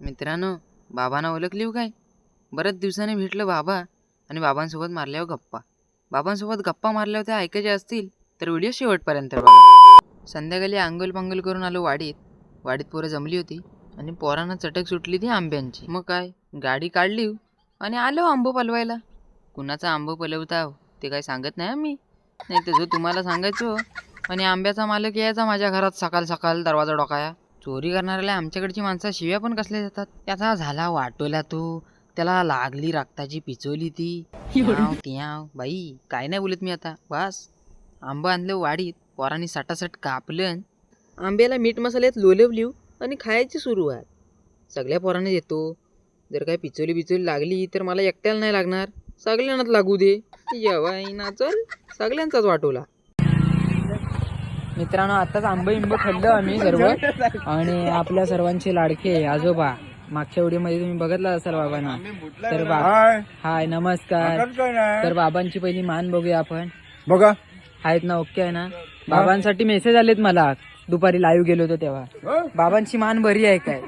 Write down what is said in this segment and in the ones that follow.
मित्रांनो, बाबांना ओळखली काय? बऱ्याच दिवसांनी भेटलं बाबा आणि बाबांसोबत मारल्यावर गप्पा. बाबांसोबत गप्पा मारल्यावर त्या ऐकायच्या असतील तर व्हिडिओ शेवटपर्यंत बघा. संध्याकाळी आंघोळ पांघोळ करून आलो वाडीत. वाडीत पोरं जमली होती आणि पोरांना चटक सुटली ती आंब्यांची. मग काय, गाडी काढली आणि आलो आंबो पलवायला. कुणाचा आंबो पलवताव ते काय सांगत नाही आम्ही, नाही तर जो तुम्हाला सांगायचो. आणि आंब्याचा मालक यायचा माझ्या घरात सकाळ सकाळ दरवाजा डोकाया. चोरी करणाऱ्याला आमच्याकडची माणसं शिव्या पण कसल्या देतात. त्याचा झाला वाटोला तो, त्याला लागली रक्ताची पिचोली ती. त्याव बाई काय नाही बोलत मी आता. बस आंबा आणलं वाडीत, पोरांनी सटासट कापलं, आंब्याला मीठ मसाल्यात लोलवलीव आणि खायची सुरुवात. सगळ्या पोरांना देतो. जर काय पिचोली बिचोली लागली तर मला एकट्याला नाही लागणार, सगळ्यांनाच लागू दे. येवाईना चल, सगळ्यांचाच वाटोला. मित्रांनो, आताच आंबे खाल्लं आम्ही सर्व, आणि आपल्या सर्वांचे लाडके आजोबा मागच्या व्हिडिओ मध्ये तुम्ही बघितला असाल बाबांना. तर हाय नमस्कार. तर बाबांची पहिली मान बघूया आपण. बघा आहेत ना, ओके आहे ना. बाबांसाठी मेसेज आलेत मला, दुपारी लाईव्ह गेलो होतो तेव्हा. बाबांची मान बरी आहे काय?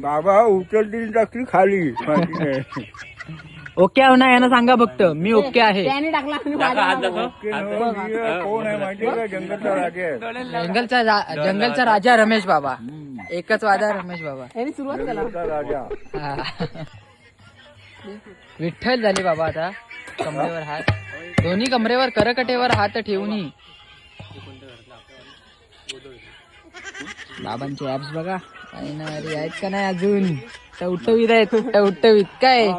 बाबा उचलती टाकली खाली. ओके आहे ना, यांना सांगा फक्त मी ओके आहे. कोण आहे माहितीये का? जंगलचा राजा आहे. जंगलचा राजा रमेश बाबा. एकच वादा रमेश बाबा. जंगलचा राजा. विठ्ठल झाले बाबा. आता कमरेवर हात, दोन्ही कमरेवर करकटेवर हात ठेवून बाबांचे ऍप्स बघा. काही ना अरे आहेत का नाही अजून? टवटवीत आहेत, टवटवीत. काय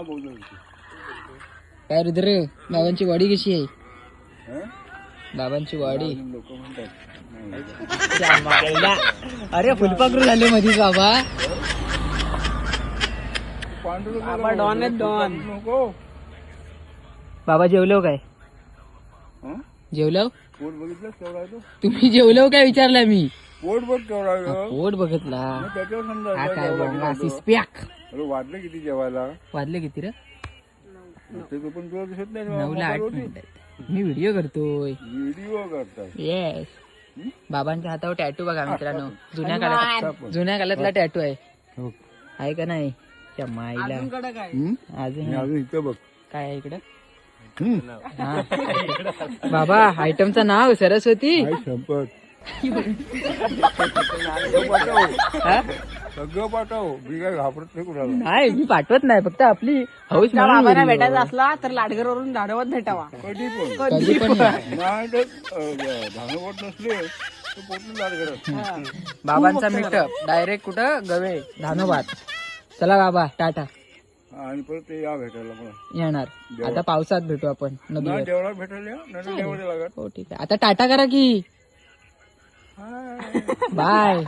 काय रुद्र, बाबांची बॉडी कशी आहे? बाबांची बॉडी अरे फुलपाखरू झाले मधीच बाबा. बाबा जेवलो काय? जेवलो? पोट बघितलं केवढा तो? तुम्ही जेवलो काय विचारला मी. पोट बघ केवढा. पोट बघितला. त्याच्यावर समजा हा काय बोंगा सिस्पॅक. अरे वाढले किती जेवायला? वाजले किती रे? ते पण तुला दिसत नाही. 9:08 मिनिटात मी व्हिडिओ करतोय. व्हिडिओ करतात. येस. बाबांच्या हातावर टॅटू बघा मित्रांनो. जुन्या काळातला टॅटू आहे का नाही? त्या माईला अजून इथं बघ काय आहे इकडं. बाबा आयटमचं नाव सरस्वती. संपत सगळं पाठव. मी काय घाबरत नाही कुणाला. नाही मी पाठवत नाही, फक्त आपली हौस. बाबांना भेटायचा असला तर लाडघरवरून धाडवत भेटावा. कधी पण कधी पण नाही तर धानवट नसले तर पोटून लाड करत. बाबांचा मीटअप डायरेक्ट कुठं गवे धानोबात. चला बाबा टाटा. आणि परत ते या भेटायला मला येणार आता पावसात भेटू आपण नदीवर. देवळात भेटायला नाही देवळे लागत. हो ठीक आहे, आता टाटा करा की. बाय.